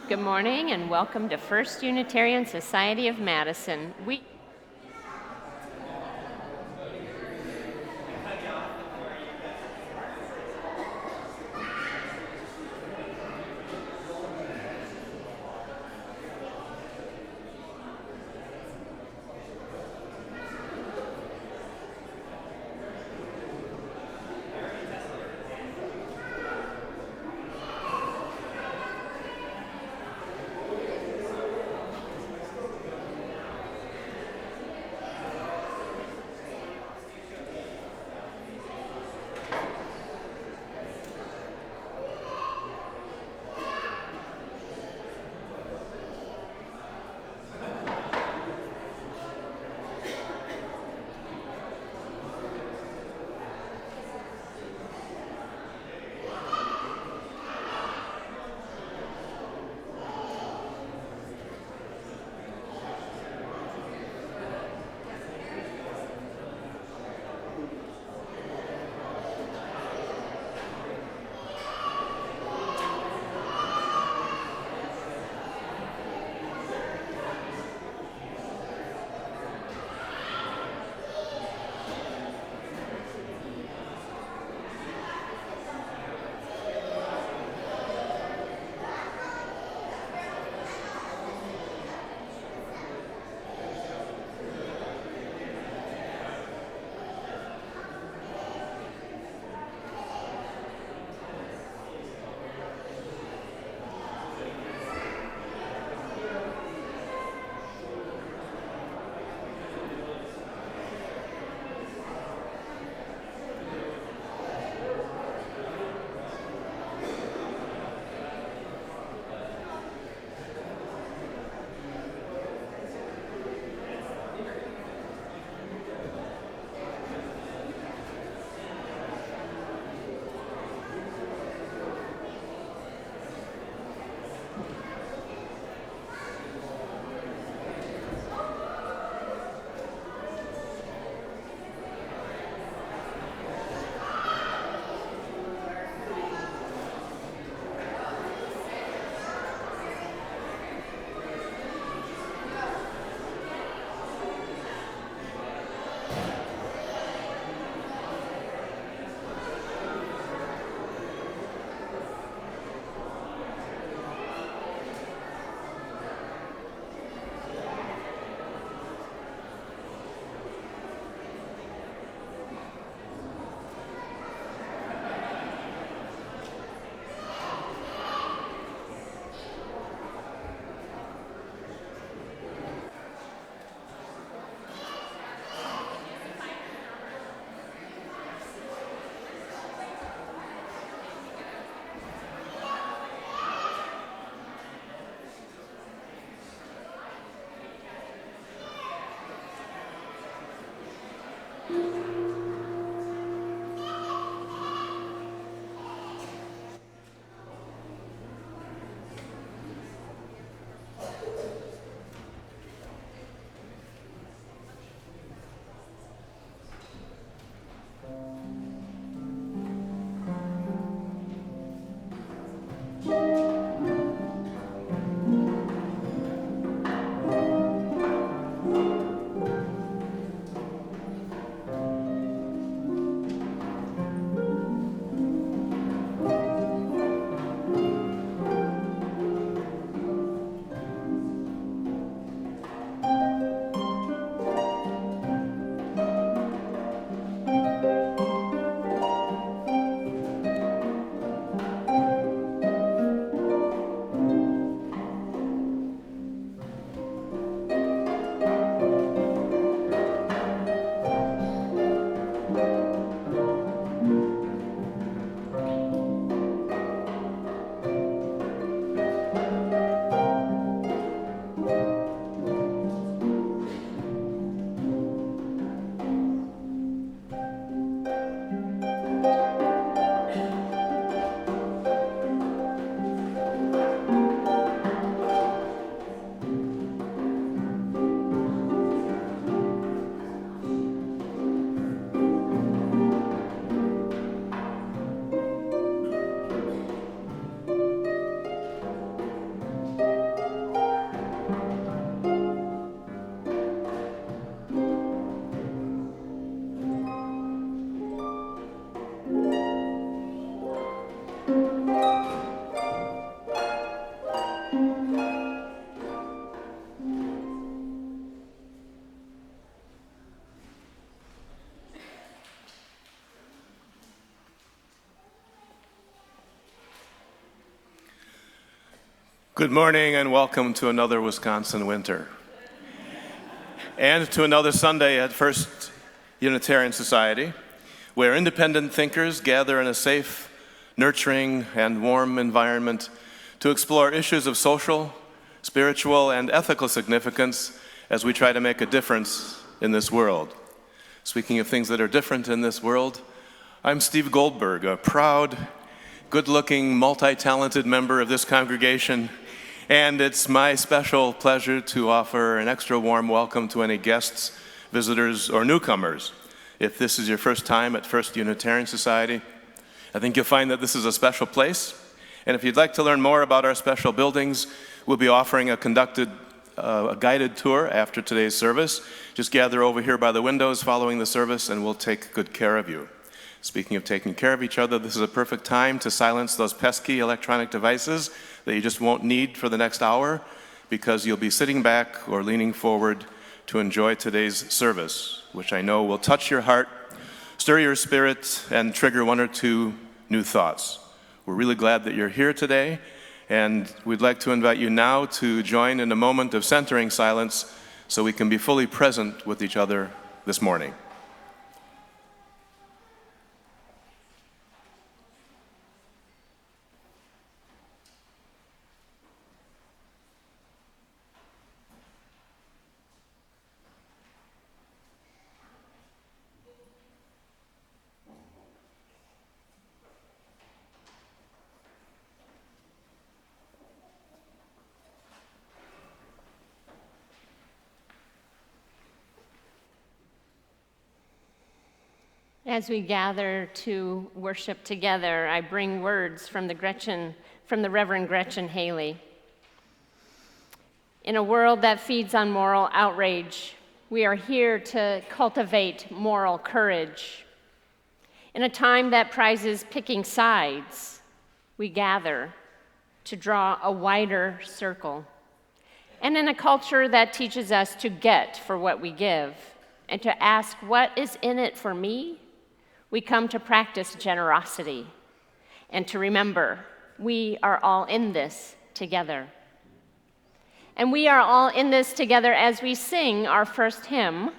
Good morning and welcome to First Unitarian Society of Madison. Good morning and welcome to another Wisconsin winter. And to another Sunday at First Unitarian Society, where independent thinkers gather in a safe, nurturing, and warm environment to explore issues of social, spiritual, and ethical significance as we try to make a difference in this world. Speaking of things that are different in this world, I'm Steve Goldberg, a proud, good-looking, multi-talented member of this congregation, and it's my special pleasure to offer an extra warm welcome to any guests, visitors, or newcomers. If this is your first time at First Unitarian Society, I think you'll find that this is a special place. And if you'd like to learn more about our special buildings, we'll be offering a guided tour after today's service. Just gather over here by the windows following the service, and we'll take good care of you. Speaking of taking care of each other, this is a perfect time to silence those pesky electronic devices that you just won't need for the next hour, because you'll be sitting back or leaning forward to enjoy today's service, which I know will touch your heart, stir your spirit, and trigger one or two new thoughts. We're really glad that you're here today, and we'd like to invite you now to join in a moment of centering silence so we can be fully present with each other this morning. As we gather to worship together, I bring words from the Reverend Gretchen Haley. In a world that feeds on moral outrage, we are here to cultivate moral courage. In a time that prizes picking sides, we gather to draw a wider circle. And in a culture that teaches us to get for what we give and to ask, what is in it for me? We come to practice generosity and to remember we are all in this together. And we are all in this together as we sing our first hymn,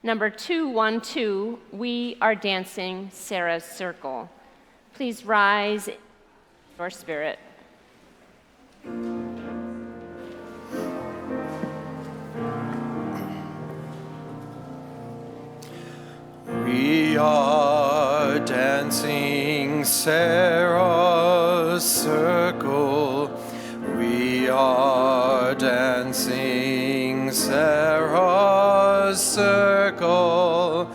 number 212, We Are Dancing Sarah's Circle. Please rise in your spirit. We are dancing Sarah's circle. We are dancing Sarah's circle.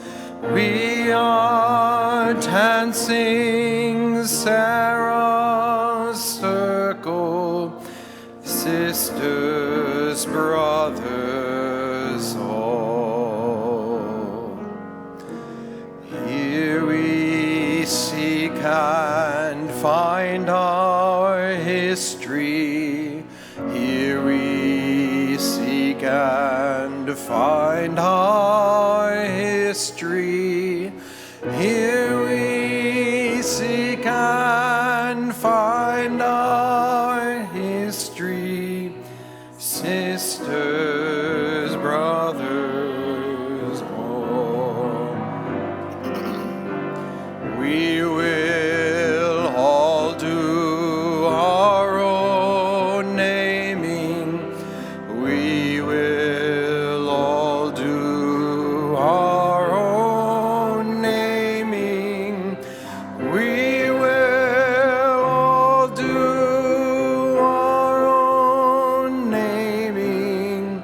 We are dancing Sarah's circle. Sisters, brothers, all. Here we seek and find our history. Here we seek and find our history. Here we seek and find our history. Sisters, brothers, all. We will all do our own naming. We will all do our own naming. We will all do our own naming.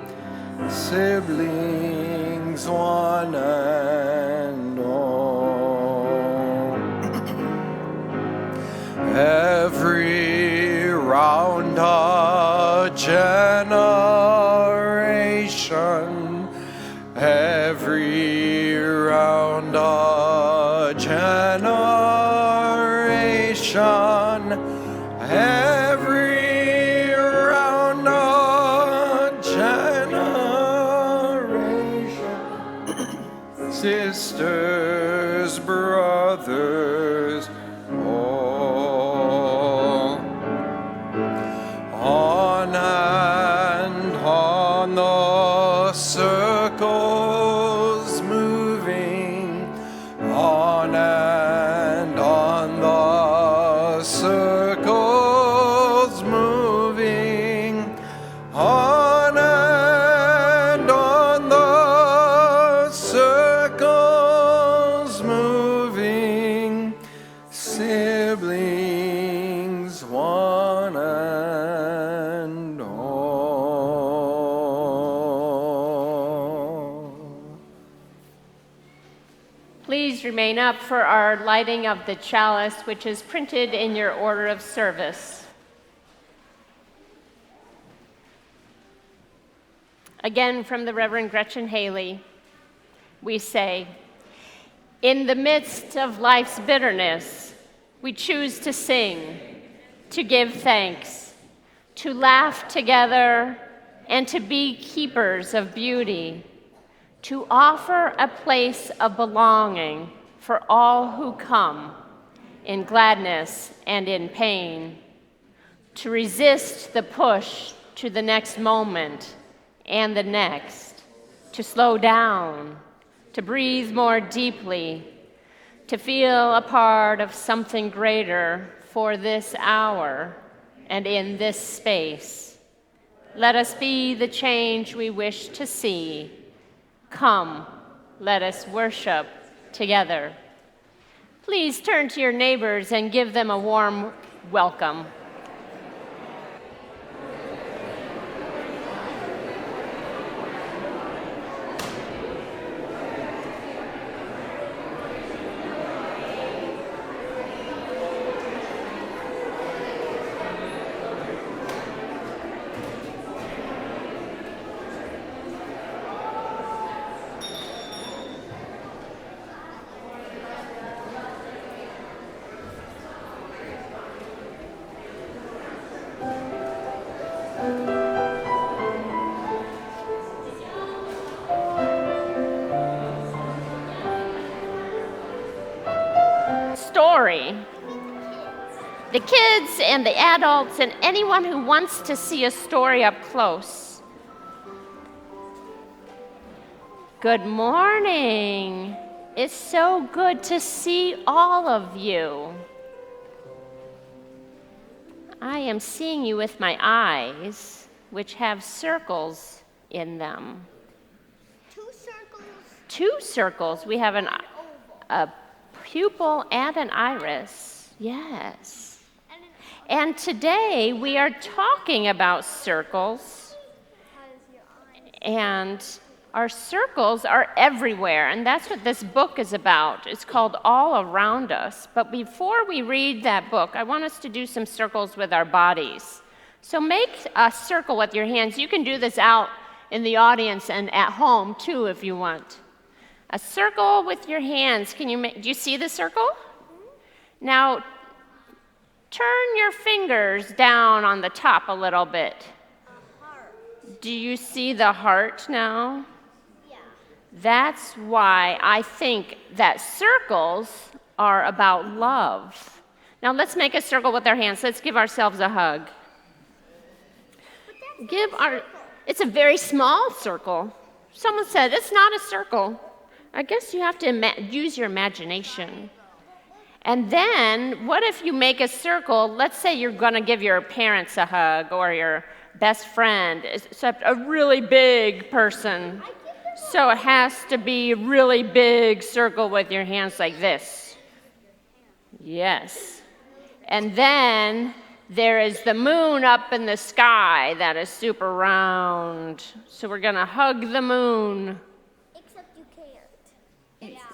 Siblings, one and all. Every round a generation, every round a generation, every round a generation. Sisters, brothers, all. On circles moving on and on, the circles moving on and on, the circles moving, siblings one and all. Please remain up for our lighting of the chalice, which is printed in your order of service. Again, from the Reverend Gretchen Haley, we say, in the midst of life's bitterness, we choose to sing, to give thanks, to laugh together, and to be keepers of beauty, to offer a place of belonging for all who come, in gladness and in pain, to resist the push to the next moment and the next, to slow down, to breathe more deeply, to feel a part of something greater for this hour and in this space. Let us be the change we wish to see. Come, let us worship together. Please turn to your neighbors and give them a warm welcome. Story. The kids and the adults and anyone who wants to see a story up close. Good morning. It's so good to see all of you. I am seeing you with my eyes, which have circles in them. Two circles. Two circles. We have a pupil and an iris. Yes. And today we are talking about circles. And our circles are everywhere, and that's what this book is about. It's called All Around Us. But before we read that book, I want us to do some circles with our bodies. So make a circle with your hands. You can do this out in the audience and at home too if you want. A circle with your hands. Do you see the circle? Now, turn your fingers down on the top a little bit. Do you see the heart now? Yeah. That's why I think that circles are about love. Now let's make a circle with our hands. Let's give ourselves a hug. It's a very small circle. Someone said it's not a circle. I guess you have to use your imagination. And then, what if you make a circle? Let's say you're going to give your parents a hug or your best friend, except a really big person. So it has to be a really big circle with your hands like this. Yes. And then there is the moon up in the sky that is super round. So we're going to hug the moon. Except you can't.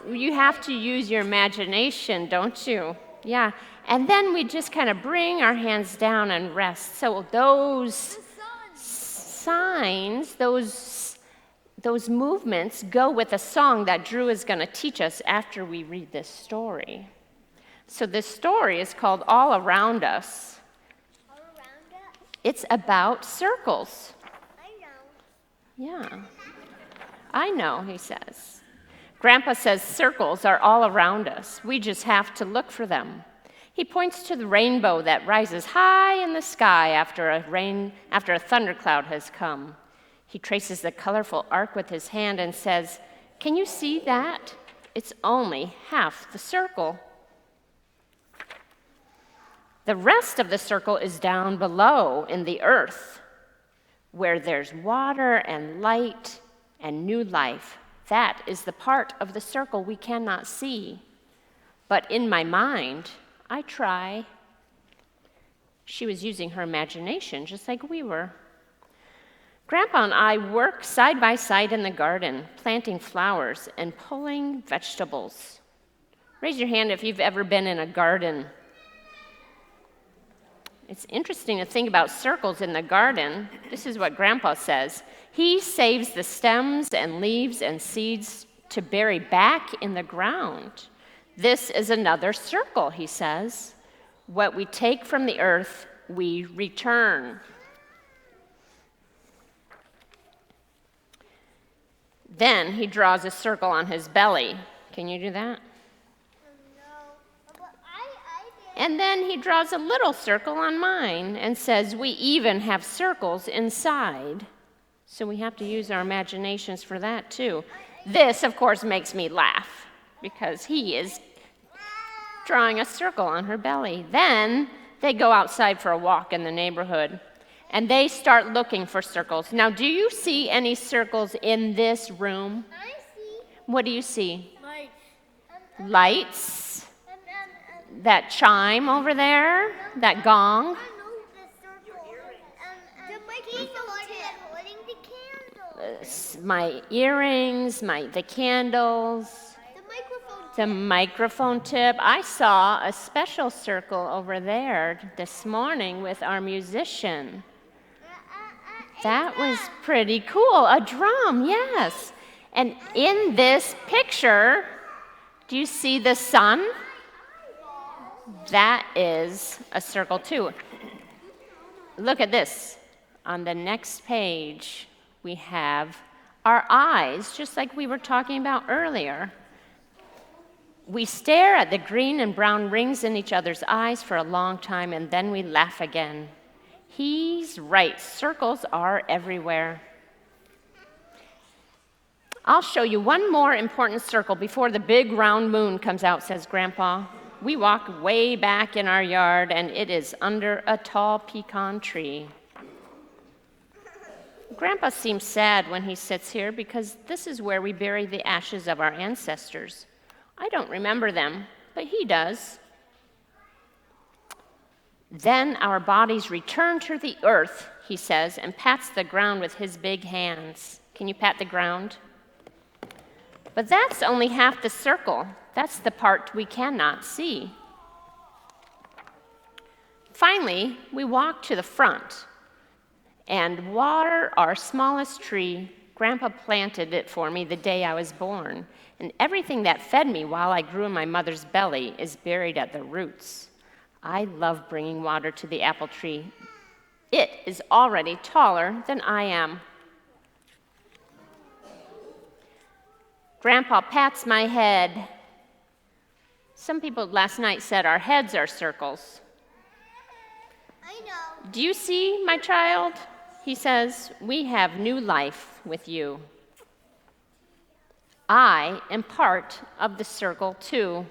You have to use your imagination, don't you? Yeah. And then we just kind of bring our hands down and rest. So those signs, those movements go with a song that Drew is going to teach us after we read this story. So this story is called All Around Us. All around us? It's about circles. I know. Yeah. I know, he says. Grandpa says circles are all around us. We just have to look for them. He points to the rainbow that rises high in the sky after a thundercloud has come. He traces the colorful arc with his hand and says, "Can you see that? It's only half the circle. The rest of the circle is down below in the earth, where there's water and light and new life. That is the part of the circle we cannot see. But in my mind, I try." She was using her imagination just like we were. Grandpa and I work side by side in the garden, planting flowers and pulling vegetables. Raise your hand if you've ever been in a garden. It's interesting to think about circles in the garden. This is what Grandpa says. He saves the stems and leaves and seeds to bury back in the ground. This is another circle, he says. What we take from the earth, we return. Then he draws a circle on his belly. Can you do that? No. But I did. And then he draws a little circle on mine and says, we even have circles inside. So we have to use our imaginations for that too. This, of course, makes me laugh because he is drawing a circle on her belly. Then they go outside for a walk in the neighborhood and they start looking for circles. Now, do you see any circles in this room? I see. What do you see? Lights. Lights, that chime over there, that gong. I know the circle. The microphone holding the candle. My earrings, the candles, The microphone. the microphone tip. I saw a special circle over there this morning with our musician. That was pretty cool. A drum, yes. And in this picture, do you see the sun? That is a circle too. Look at this. On the next page, we have our eyes, just like we were talking about earlier. We stare at the green and brown rings in each other's eyes for a long time, and then we laugh again. He's right. Circles are everywhere. I'll show you one more important circle before the big round moon comes out, says Grandpa. We walk way back in our yard, and it is under a tall pecan tree. Grandpa seems sad when he sits here because this is where we bury the ashes of our ancestors. I don't remember them, but he does. Then our bodies return to the earth, he says, and pats the ground with his big hands. Can you pat the ground? But that's only half the circle. That's the part we cannot see. Finally, we walk to the front and water our smallest tree. Grandpa planted it for me the day I was born, and everything that fed me while I grew in my mother's belly is buried at the roots. I love bringing water to the apple tree. It is already taller than I am. Grandpa pats my head. Some people last night said our heads are circles. I know. Do you see, my child? He says, we have new life with you. I am part of the circle too,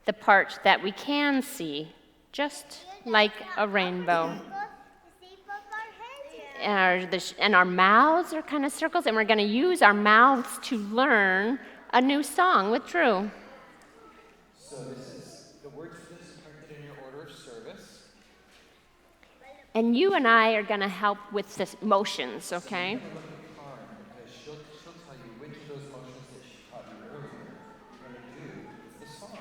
the part that we can see, just like a rainbow. The shape of our heads. And our mouths are kind of circles, and we're going to use our mouths to learn a new song with Drew. So the words for this are printed in your order of service. And you and I are going to help with the motions, okay? Look at Karen, because she'll tell you which of those motions that she taught you earlier you're going to do with the song.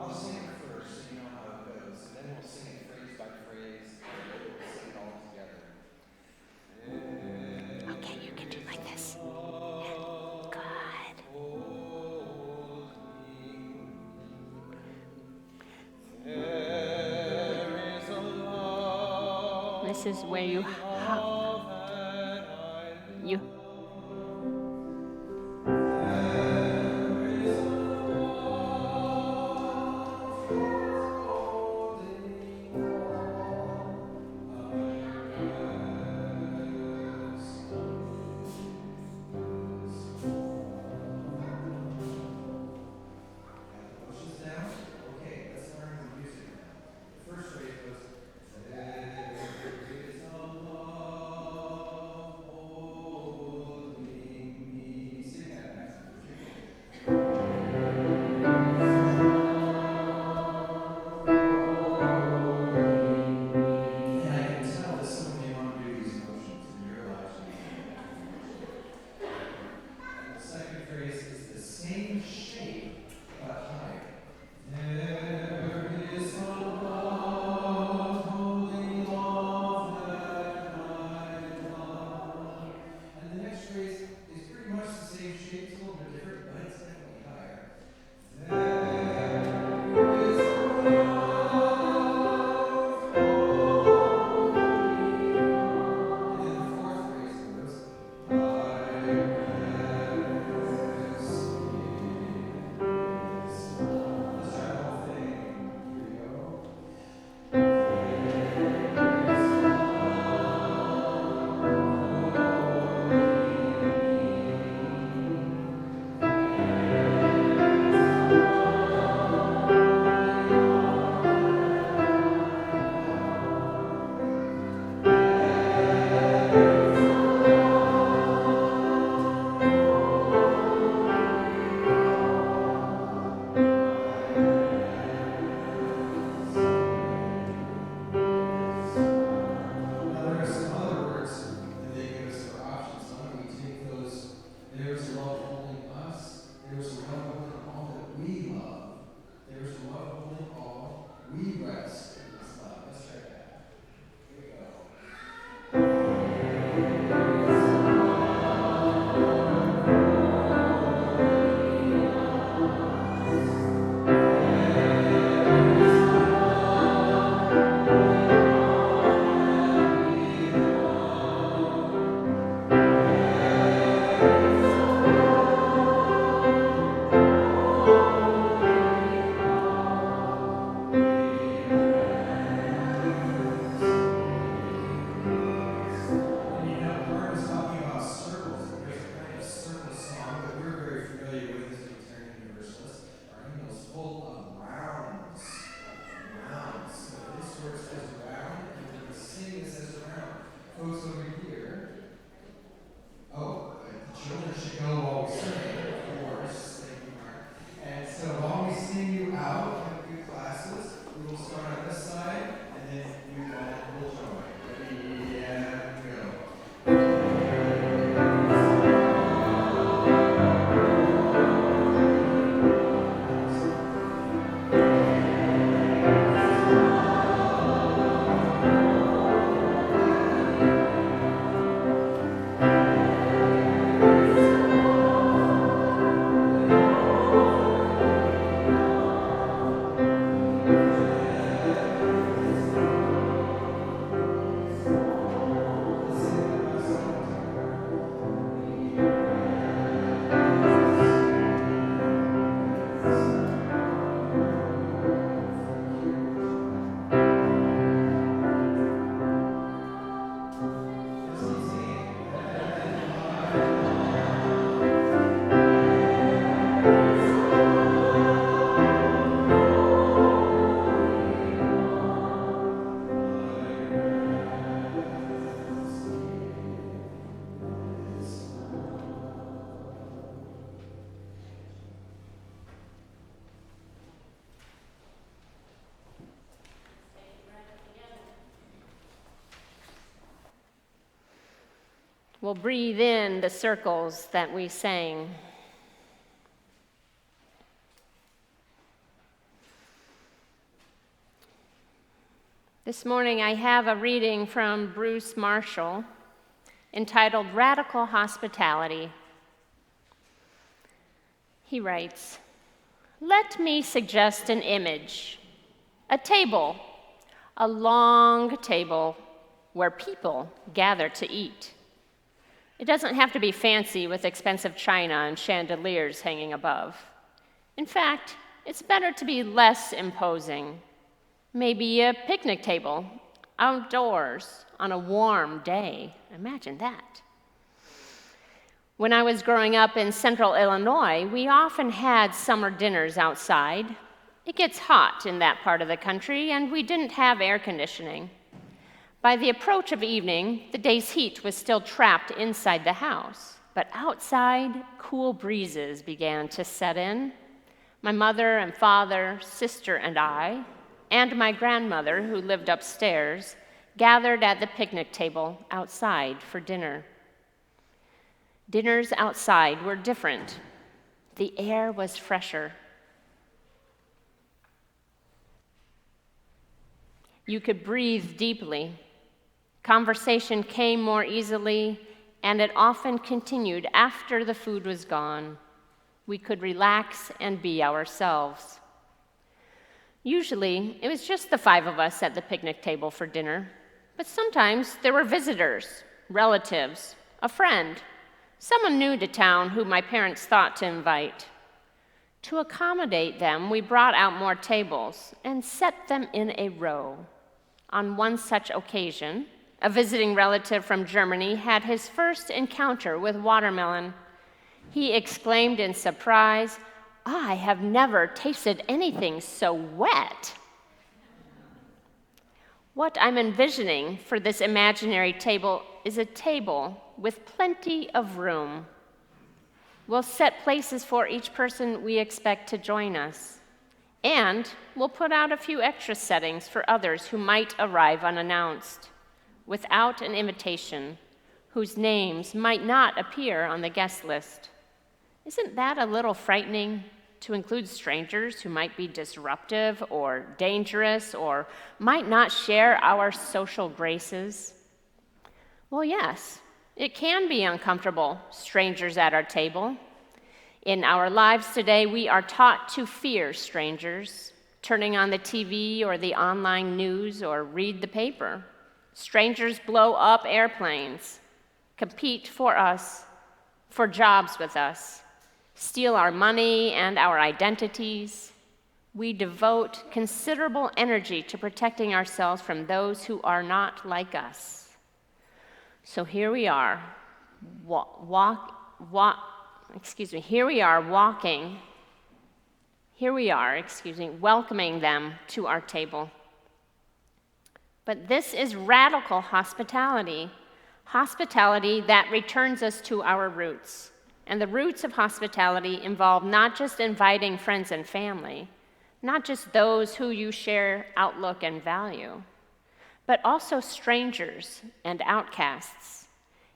I'll sing it first so you know how it goes, and then we'll sing it phrase by phrase, and then we'll sing it all together. Okay, you can do like this. Good. This is where you We'll breathe in the circles that we sang. This morning I have a reading from Bruce Marshall entitled Radical Hospitality. He writes, "Let me suggest an image, a table, a long table where people gather to eat. It doesn't have to be fancy with expensive china and chandeliers hanging above. In fact, it's better to be less imposing. Maybe a picnic table outdoors on a warm day. Imagine that. When I was growing up in central Illinois, we often had summer dinners outside. It gets hot in that part of the country, and we didn't have air conditioning. By the approach of evening, the day's heat was still trapped inside the house, but outside, cool breezes began to set in. My mother and father, sister and I, and my grandmother, who lived upstairs, gathered at the picnic table outside for dinner. Dinners outside were different. The air was fresher. You could breathe deeply. Conversation came more easily, and it often continued after the food was gone. We could relax and be ourselves. Usually, it was just the 5 of us at the picnic table for dinner, but sometimes there were visitors, relatives, a friend, someone new to town who my parents thought to invite. To accommodate them, we brought out more tables and set them in a row. On one such occasion, a visiting relative from Germany had his first encounter with watermelon. He exclaimed in surprise, "I have never tasted anything so wet." What I'm envisioning for this imaginary table is a table with plenty of room. We'll set places for each person we expect to join us, and we'll put out a few extra settings for others who might arrive unannounced, without an invitation, whose names might not appear on the guest list. Isn't that a little frightening, to include strangers who might be disruptive or dangerous or might not share our social graces? Well, yes, it can be uncomfortable, strangers at our table. In our lives today, we are taught to fear strangers, turning on the TV or the online news or read the paper. Strangers blow up airplanes, compete for us, for jobs with us, steal our money and our identities. We devote considerable energy to protecting ourselves from those who are not like us. So here we are, welcoming them to our table. But this is radical hospitality, hospitality that returns us to our roots. And the roots of hospitality involve not just inviting friends and family, not just those who you share outlook and value, but also strangers and outcasts.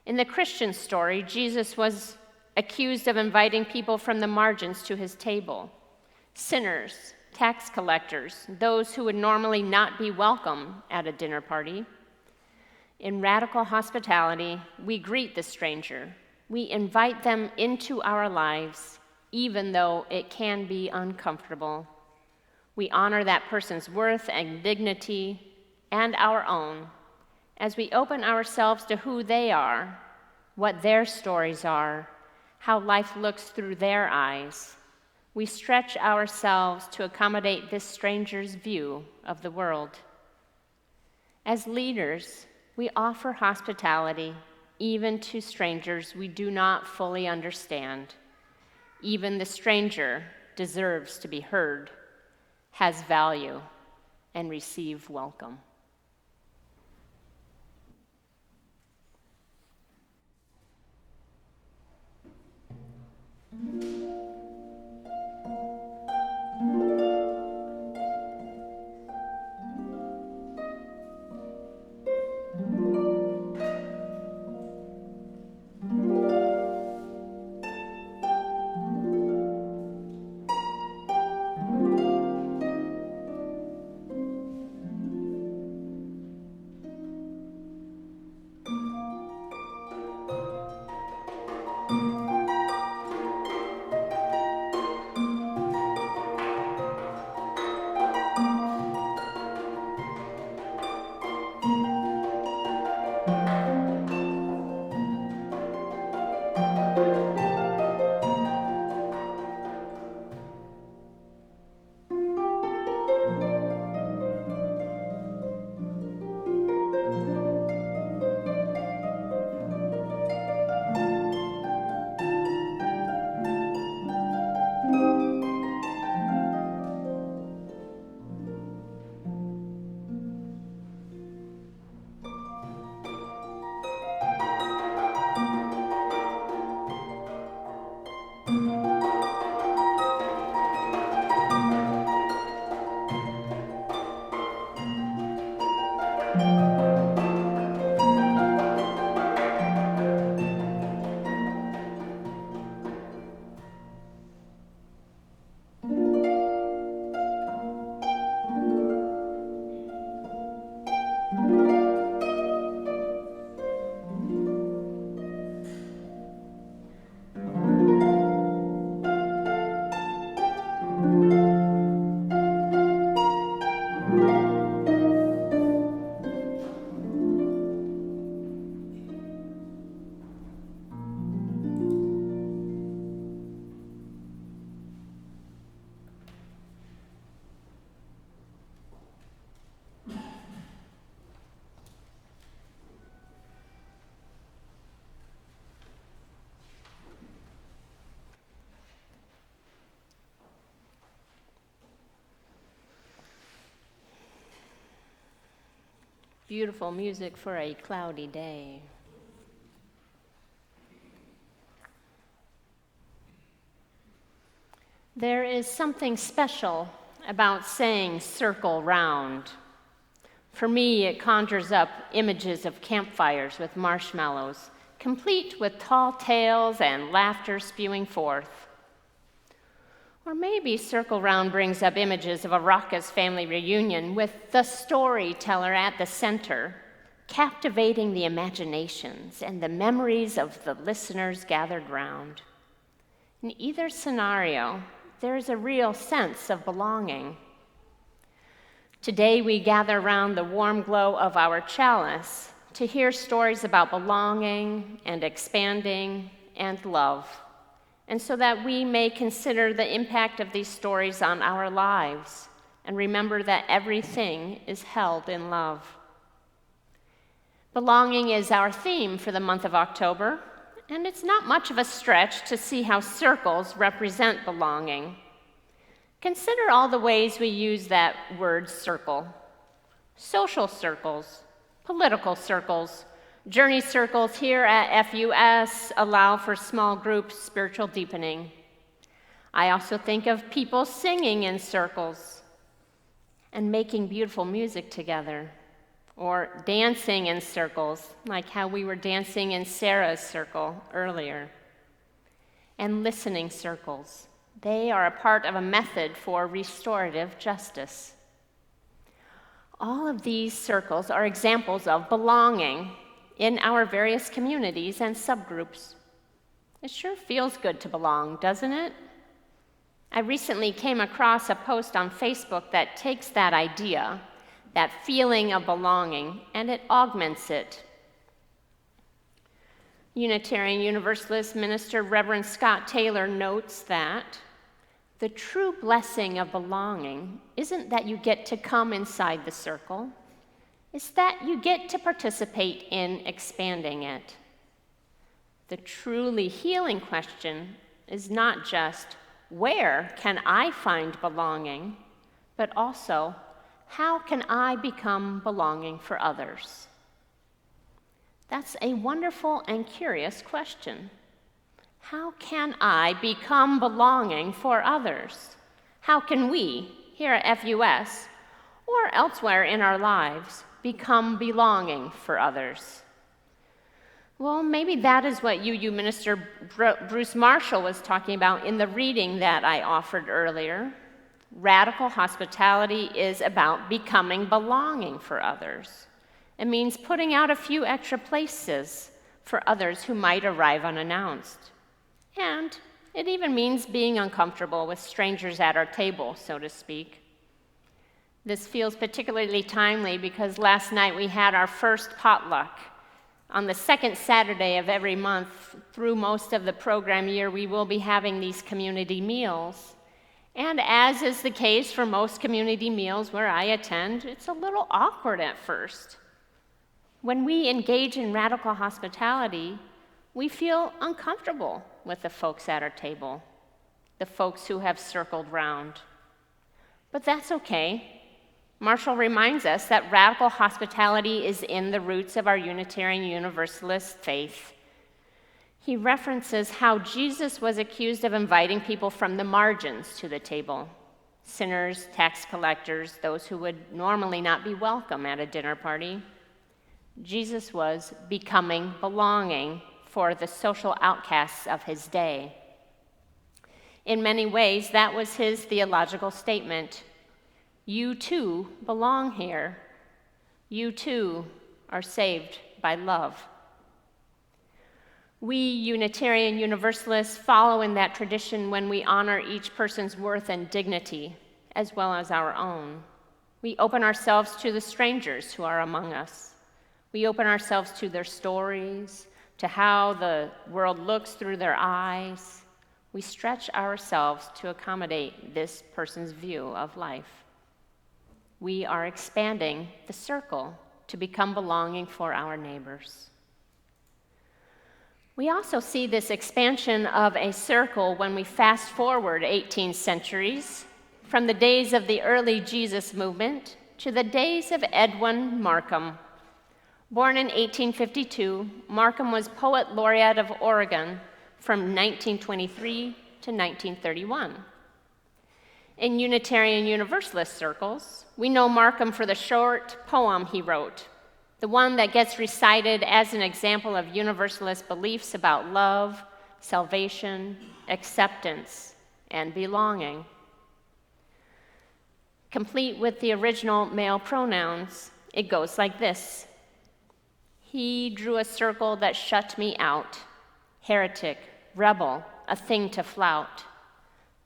In the Christian story, Jesus was accused of inviting people from the margins to his table, sinners, tax collectors, those who would normally not be welcome at a dinner party. In radical hospitality, we greet the stranger. We invite them into our lives, even though it can be uncomfortable. We honor that person's worth and dignity and our own as we open ourselves to who they are, what their stories are, how life looks through their eyes. We stretch ourselves to accommodate this stranger's view of the world. As leaders, we offer hospitality even to strangers we do not fully understand. Even the stranger deserves to be heard, has value, and receive welcome. Beautiful music for a cloudy day. There is something special about saying circle round. For me, it conjures up images of campfires with marshmallows, complete with tall tales and laughter spewing forth. Or maybe circle round brings up images of a raucous family reunion with the storyteller at the center, captivating the imaginations and the memories of the listeners gathered round. In either scenario, there is a real sense of belonging. Today, we gather around the warm glow of our chalice to hear stories about belonging and expanding and love, and so that we may consider the impact of these stories on our lives and remember that everything is held in love. Belonging is our theme for the month of October, and it's not much of a stretch to see how circles represent belonging. Consider all the ways we use that word circle. Social circles, political circles, journey circles here at FUS allow for small group spiritual deepening. I also think of people singing in circles and making beautiful music together, or dancing in circles, like how we were dancing in Sarah's circle earlier, and listening circles. They are a part of a method for restorative justice. All of these circles are examples of belonging in our various communities and subgroups. It sure feels good to belong, doesn't it? I recently came across a post on Facebook that takes that idea, that feeling of belonging, and it augments it. Unitarian Universalist minister Reverend Scott Taylor notes that the true blessing of belonging isn't that you get to come inside the circle, it's that you get to participate in expanding it. The truly healing question is not just, where can I find belonging, but also, how can I become belonging for others? That's a wonderful and curious question. How can I become belonging for others? How can we, here at FUS, or elsewhere in our lives, become belonging for others? Well, maybe that is what UU Minister Bruce Marshall was talking about in the reading that I offered earlier. Radical hospitality is about becoming belonging for others. It means putting out a few extra places for others who might arrive unannounced. And it even means being uncomfortable with strangers at our table, so to speak. This feels particularly timely because last night we had our first potluck. On the second Saturday of every month, through most of the program year, we will be having these community meals. And as is the case for most community meals where I attend, it's a little awkward at first. When we engage in radical hospitality, we feel uncomfortable with the folks at our table, the folks who have circled round. But that's okay. Marshall reminds us that radical hospitality is in the roots of our Unitarian Universalist faith. He references how Jesus was accused of inviting people from the margins to the table: sinners, tax collectors, those who would normally not be welcome at a dinner party. Jesus was becoming belonging for the social outcasts of his day. In many ways, that was his theological statement. You too belong here. You too are saved by love. We Unitarian Universalists follow in that tradition when we honor each person's worth and dignity, as well as our own. We open ourselves to the strangers who are among us. We open ourselves to their stories, to how the world looks through their eyes. We stretch ourselves to accommodate this person's view of life. We are expanding the circle to become belonging for our neighbors. We also see this expansion of a circle when we fast forward 18 centuries, from the days of the early Jesus movement to the days of Edwin Markham, Born in 1852, Markham was Poet Laureate of Oregon from 1923 to 1931. In Unitarian Universalist circles, we know Markham for the short poem he wrote, the one that gets recited as an example of Universalist beliefs about love, salvation, acceptance, and belonging. Complete with the original male pronouns, it goes like this. He drew a circle that shut me out, heretic, rebel, a thing to flout.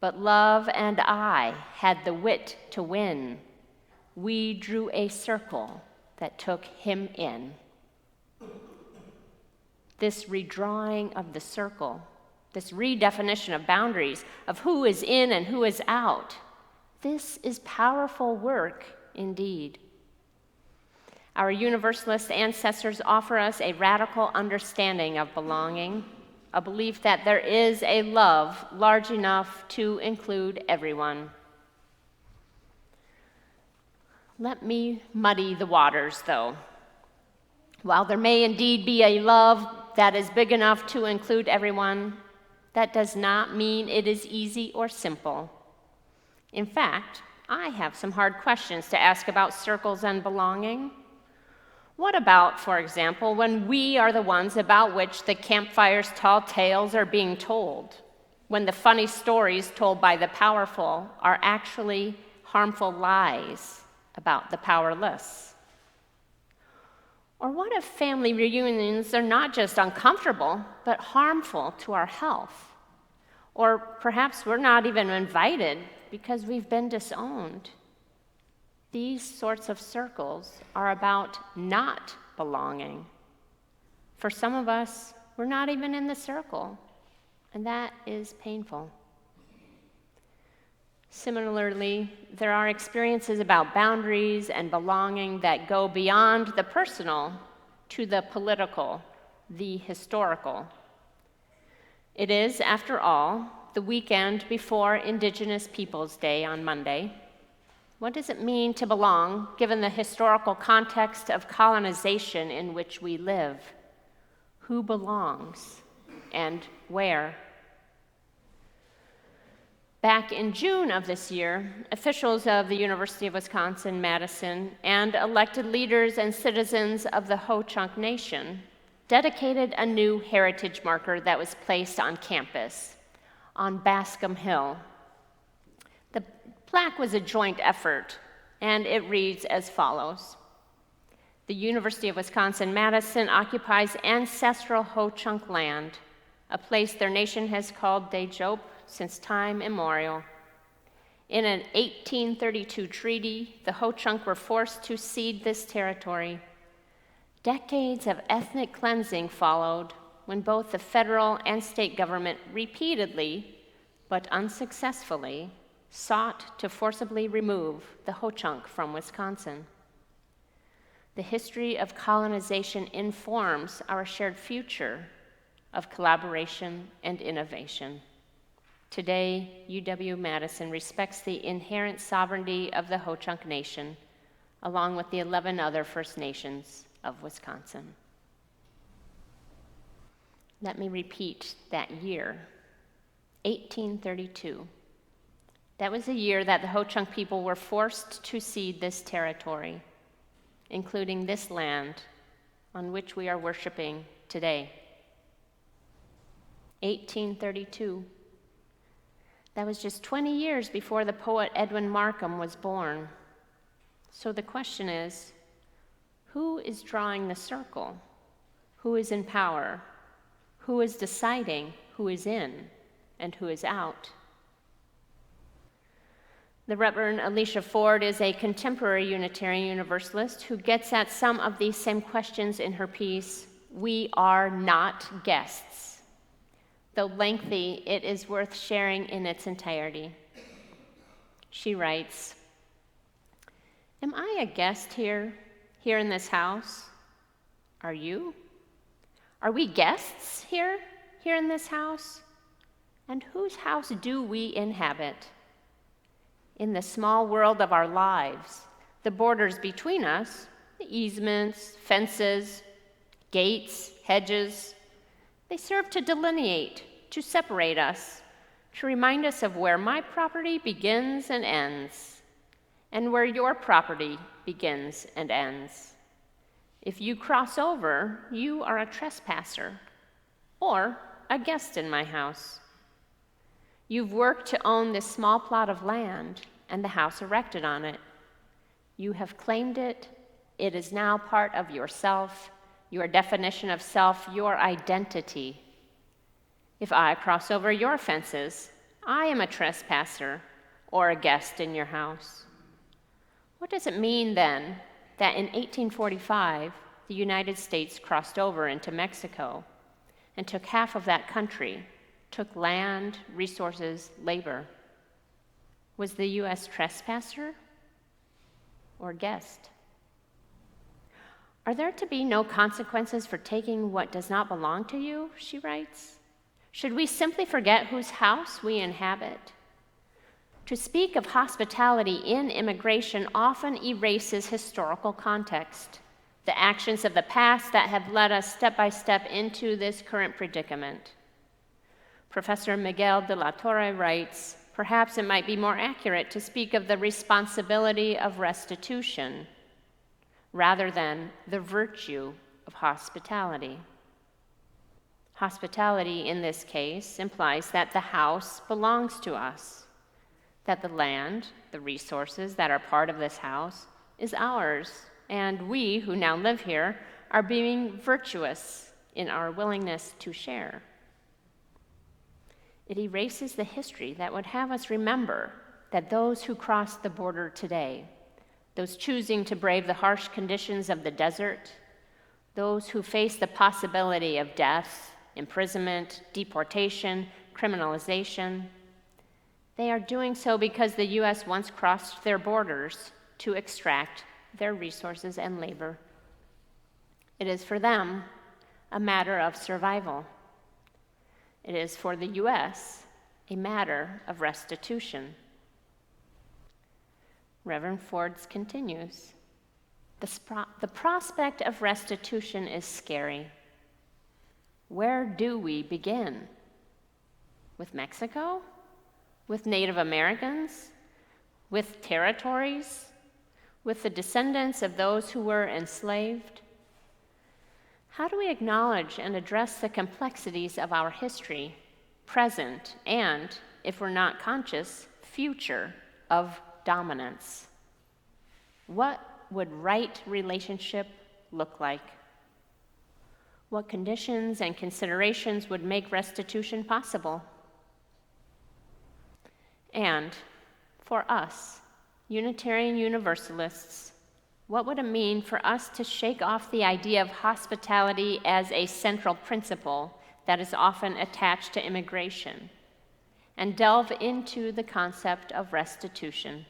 But love and I had the wit to win. We drew a circle that took him in. This redrawing of the circle, this redefinition of boundaries, of who is in and who is out, this is powerful work indeed. Our Universalist ancestors offer us a radical understanding of belonging, a belief that there is a love large enough to include everyone. Let me muddy the waters, though. While there may indeed be a love that is big enough to include everyone, that does not mean it is easy or simple. In fact, I have some hard questions to ask about circles and belonging. What about, for example, when we are the ones about which the campfire's tall tales are being told? When the funny stories told by the powerful are actually harmful lies about the powerless? Or what if family reunions are not just uncomfortable, but harmful to our health? Or perhaps we're not even invited because we've been disowned. These sorts of circles are about not belonging. For some of us, we're not even in the circle, and that is painful. Similarly, there are experiences about boundaries and belonging that go beyond the personal to the political, the historical. It is, after all, the weekend before Indigenous Peoples Day on Monday. What does it mean to belong, given the historical context of colonization in which we live? Who belongs and where? Back in June of this year, officials of the University of Wisconsin-Madison and elected leaders and citizens of the Ho-Chunk Nation dedicated a new heritage marker that was placed on campus, on Bascom Hill. The plaque was a joint effort, and it reads as follows. The University of Wisconsin-Madison occupies ancestral Ho-Chunk land, a place their nation has called Dejope since time immemorial. In an 1832 treaty, the Ho-Chunk were forced to cede this territory. Decades of ethnic cleansing followed when both the federal and state government repeatedly, but unsuccessfully, sought to forcibly remove the Ho-Chunk from Wisconsin. The history of colonization informs our shared future of collaboration and innovation. Today, UW-Madison respects the inherent sovereignty of the Ho-Chunk Nation, along with the 11 other First Nations of Wisconsin. Let me repeat that year, 1832. That was the year that the Ho-Chunk people were forced to cede this territory, including this land on which we are worshiping today. 1832. That was just 20 years before the poet Edwin Markham was born. So the question is, who is drawing the circle? Who is in power? Who is deciding who is in and who is out? The Reverend Alicia Ford is a contemporary Unitarian Universalist who gets at some of these same questions in her piece, We Are Not Guests. Though lengthy, it is worth sharing in its entirety. She writes, Am I a guest here in this house? Are you? Are we guests here in this house? And whose house do we inhabit? In the small world of our lives, the borders between us, easements, fences, gates, hedges, they serve to delineate, to separate us, to remind us of where my property begins and ends, and where your property begins and ends. If you cross over, you are a trespasser or a guest in my house. You've worked to own this small plot of land and the house erected on it. You have claimed it. It is now part of yourself, your definition of self, your identity. If I cross over your fences, I am a trespasser or a guest in your house. What does it mean then that in 1845, the United States crossed over into Mexico and took half of that country, took land, resources, labor? Was the U.S. trespasser or guest? Are there to be no consequences for taking what does not belong to you, she writes? Should we simply forget whose house we inhabit? To speak of hospitality in immigration often erases historical context, the actions of the past that have led us step by step into this current predicament. Professor Miguel de la Torre writes, perhaps it might be more accurate to speak of the responsibility of restitution rather than the virtue of hospitality. Hospitality in this case implies that the house belongs to us, that the land, the resources that are part of this house, is ours, and we who now live here are being virtuous in our willingness to share. It erases the history that would have us remember that those who cross the border today, those choosing to brave the harsh conditions of the desert, those who face the possibility of death, imprisonment, deportation, criminalization, they are doing so because the U.S. once crossed their borders to extract their resources and labor. It is for them a matter of survival. It is for the U.S. a matter of restitution. Reverend Fords continues, the prospect of restitution is scary. Where do we begin? With Mexico? With Native Americans? With territories? With the descendants of those who were enslaved? How do we acknowledge and address the complexities of our history, present, and, if we're not conscious, future of dominance? What would right relationship look like? What conditions and considerations would make restitution possible? And for us, Unitarian Universalists, what would it mean for us to shake off the idea of hospitality as a central principle that is often attached to immigration and delve into the concept of restitution?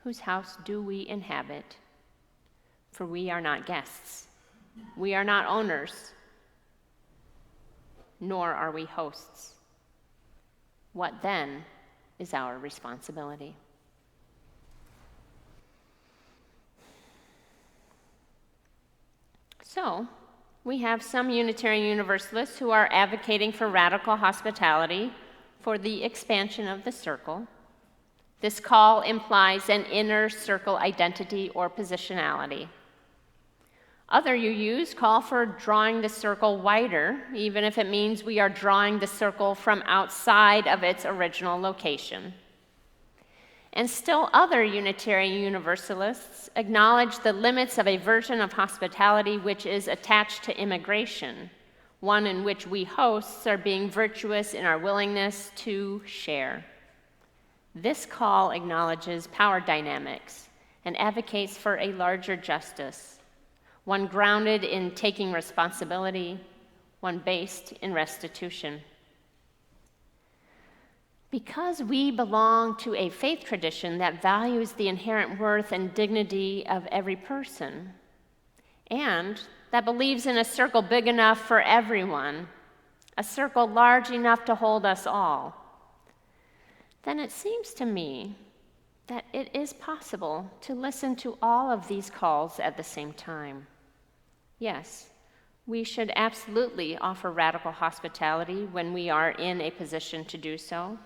Whose house do we inhabit? For we are not guests. We are not owners, nor are we hosts. What then is our responsibility? So, we have some Unitarian Universalists who are advocating for radical hospitality, for the expansion of the circle. This call implies an inner circle identity or positionality. Other UUs call for drawing the circle wider, even if it means we are drawing the circle from outside of its original location. And still other Unitarian Universalists acknowledge the limits of a version of hospitality which is attached to immigration, one in which we hosts are being virtuous in our willingness to share. This call acknowledges power dynamics and advocates for a larger justice, one grounded in taking responsibility, one based in restitution. Because we belong to a faith tradition that values the inherent worth and dignity of every person, and that believes in a circle big enough for everyone, a circle large enough to hold us all, then it seems to me that it is possible to listen to all of these calls at the same time. Yes, we should absolutely offer radical hospitality when we are in a position to do so.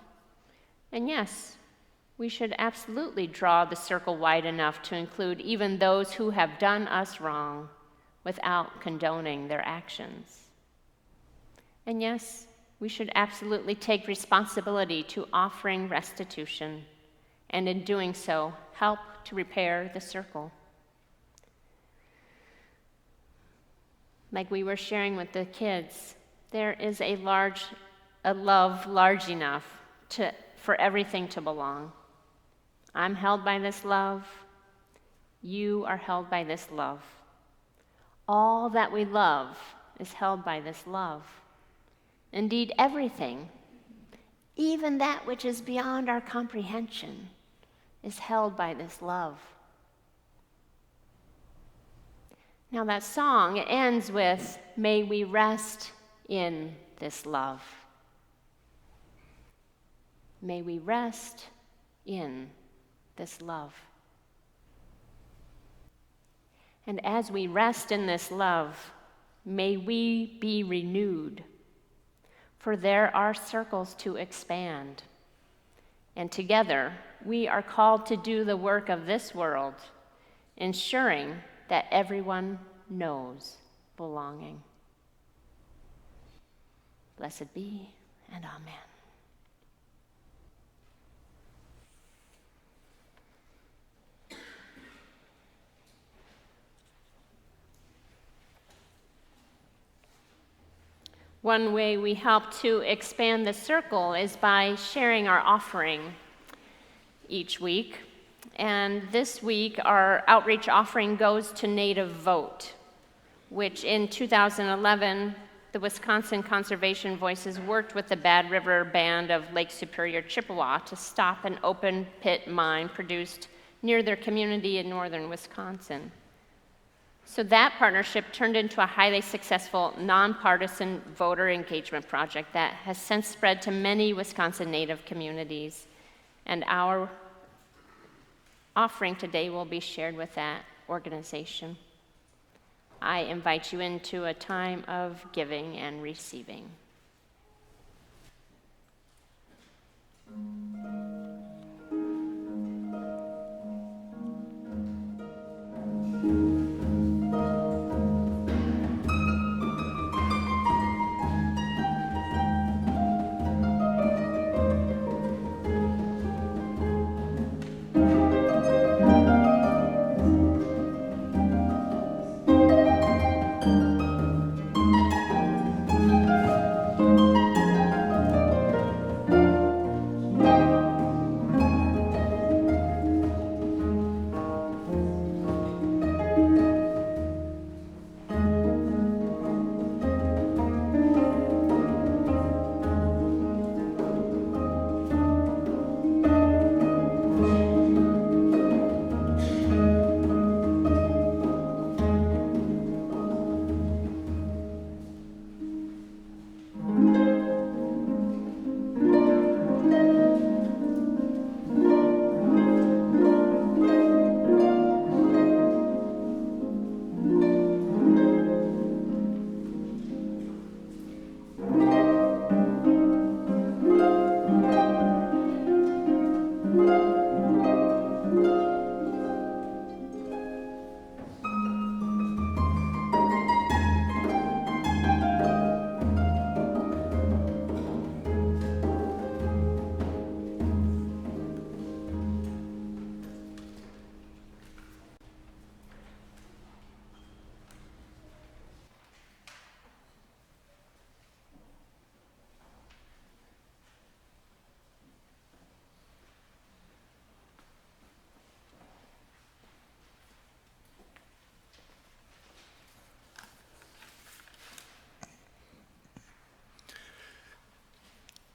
And yes, we should absolutely draw the circle wide enough to include even those who have done us wrong without condoning their actions. And yes, we should absolutely take responsibility to offering restitution, and in doing so, help to repair the circle. Like we were sharing with the kids, there is a love large enough for everything to belong. I'm held by this love. You are held by this love. All that we love is held by this love. Indeed, everything, even that which is beyond our comprehension, is held by this love. Now that song, it ends with, "May we rest in this love." May we rest in this love. And as we rest in this love, may we be renewed, for there are circles to expand. And together, we are called to do the work of this world, ensuring that everyone knows belonging. Blessed be, and amen. One way we help to expand the circle is by sharing our offering each week. And this week, our outreach offering goes to Native Vote, which in 2011, the Wisconsin Conservation Voices worked with the Bad River Band of Lake Superior, Chippewa to stop an open pit mine produced near their community in northern Wisconsin. So that partnership turned into a highly successful nonpartisan voter engagement project that has since spread to many Wisconsin Native communities. And our offering today will be shared with that organization. I invite you into a time of giving and receiving.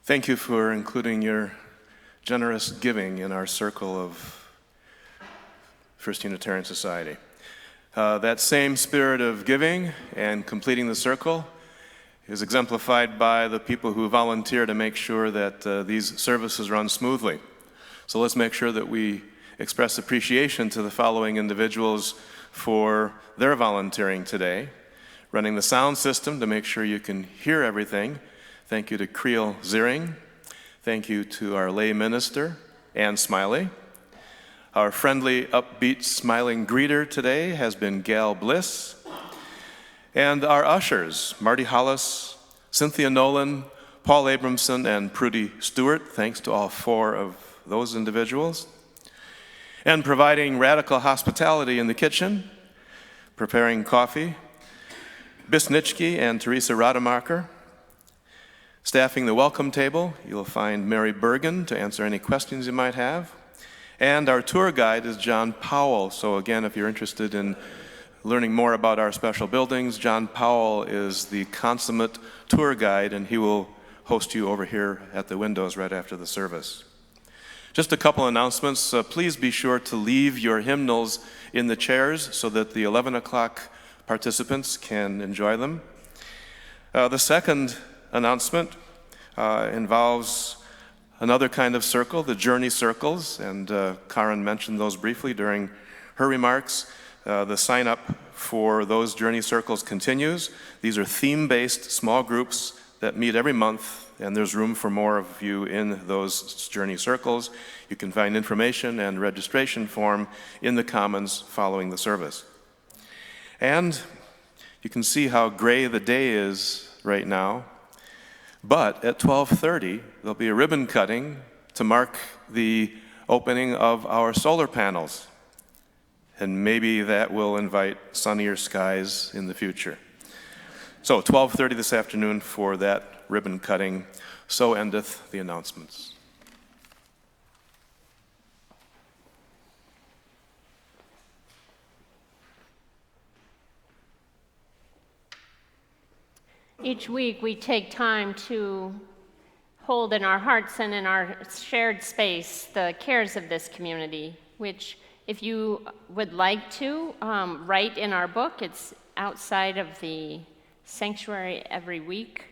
Thank you for including your generous giving in our circle of First Unitarian Society. That same spirit of giving and completing the circle is exemplified by the people who volunteer to make sure that these services run smoothly. So let's make sure that we express appreciation to the following individuals for their volunteering today. Running the sound system to make sure you can hear everything. Thank you to Creel Ziering. Thank you to our lay minister, Ann Smiley. Our friendly, upbeat, smiling greeter today has been Gal Bliss. And our ushers, Marty Hollis, Cynthia Nolan, Paul Abramson, and Prudy Stewart. Thanks to all 4 of those individuals. And providing radical hospitality in the kitchen, preparing coffee, Bisnitschke and Teresa Rademacher. Staffing the welcome table, you'll find Mary Bergen to answer any questions you might have. And our tour guide is John Powell. So again, if you're interested in learning more about our special buildings, John Powell is the consummate tour guide, and he will host you over here at the windows right after the service. Just a couple announcements. Please be sure to leave your hymnals in the chairs so that the 11 o'clock participants can enjoy them. The second announcement involves another kind of circle, the journey circles, and Karen mentioned those briefly during her remarks. The sign up for those journey circles continues. These are theme-based small groups that meet every month, and there's room for more of you in those journey circles. You can find information and registration form in the Commons following the service. And you can see how gray the day is right now. But at 12:30, there'll be a ribbon cutting to mark the opening of our solar panels. And maybe that will invite sunnier skies in the future. So 12:30 this afternoon for that ribbon cutting. So endeth the announcements. Each week we take time to hold in our hearts and in our shared space the cares of this community, which if you would like to write in our book, it's outside of the sanctuary every week.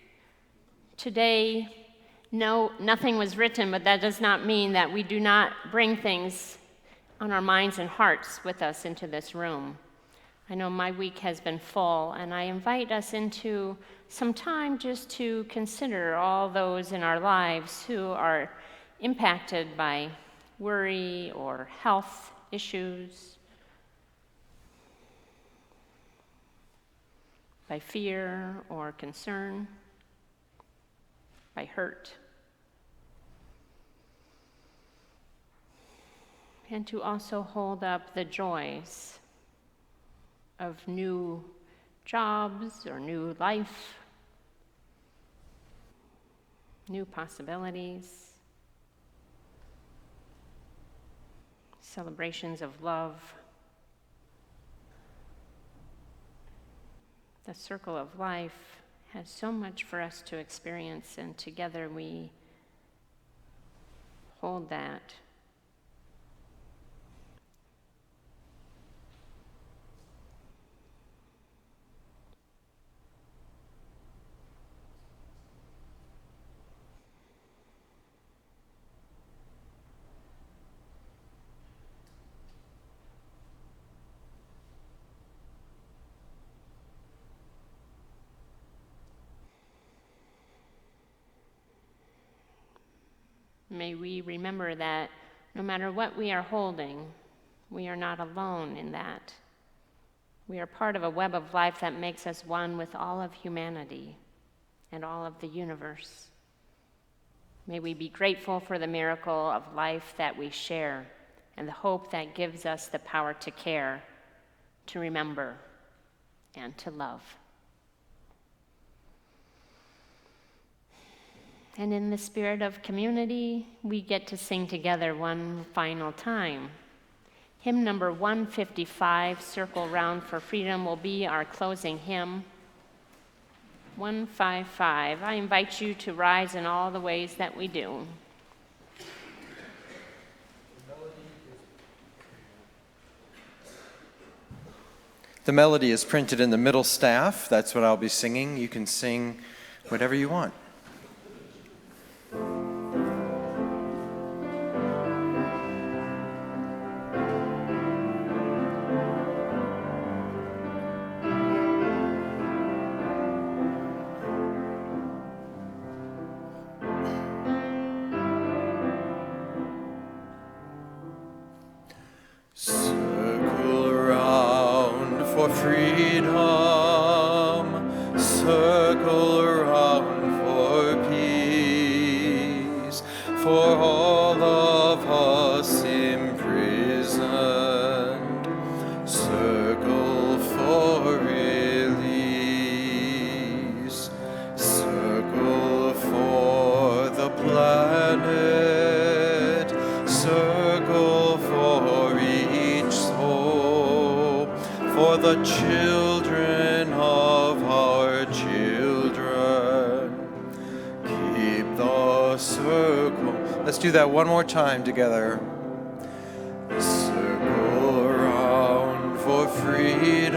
Today, no, nothing was written, but that does not mean that we do not bring things on our minds and hearts with us into this room. I know my week has been full, and I invite us into some time just to consider all those in our lives who are impacted by worry or health issues, by fear or concern, by hurt. And to also hold up the joys of new jobs or new life, new possibilities, celebrations of love. The circle of life has so much for us to experience, and together we hold that. May we remember that no matter what we are holding, we are not alone in that. We are part of a web of life that makes us one with all of humanity and all of the universe. May we be grateful for the miracle of life that we share and the hope that gives us the power to care, to remember, and to love. And in the spirit of community, we get to sing together one final time. Hymn number 155, Circle Round for Freedom, will be our closing hymn. 155. I invite you to rise in all the ways that we do. The melody is printed in the middle staff. That's what I'll be singing. You can sing whatever you want. for freedom, circle around for peace, for all of us imprisoned, circle for release, circle for the planet, circle for each soul, for the children of our children. Keep the circle. Let's do that one more time together. Circle around for freedom,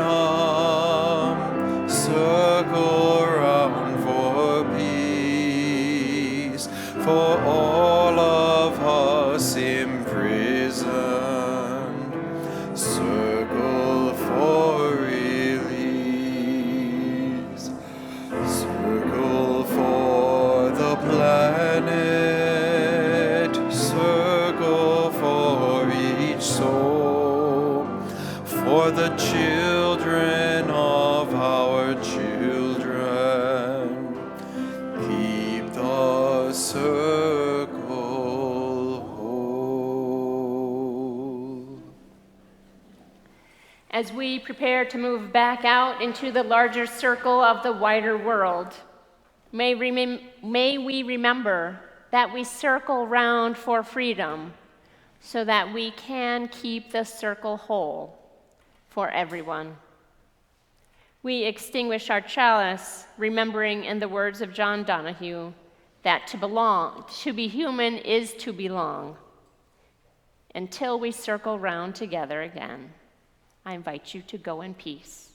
circle around for peace, for all of us imprisoned, circle for release, circle for the planet, circle for each soul, for the children of our children. Keep the circle whole. As we prepare to move back out into the larger circle of the wider world, may we remember that we circle round for freedom so that we can keep the circle whole for everyone. We extinguish our chalice, remembering in the words of John Donahue that to be human is to belong. Until we circle round together again, I invite you to go in peace.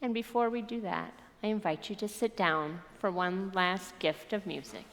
And before we do that, I invite you to sit down for one last gift of music.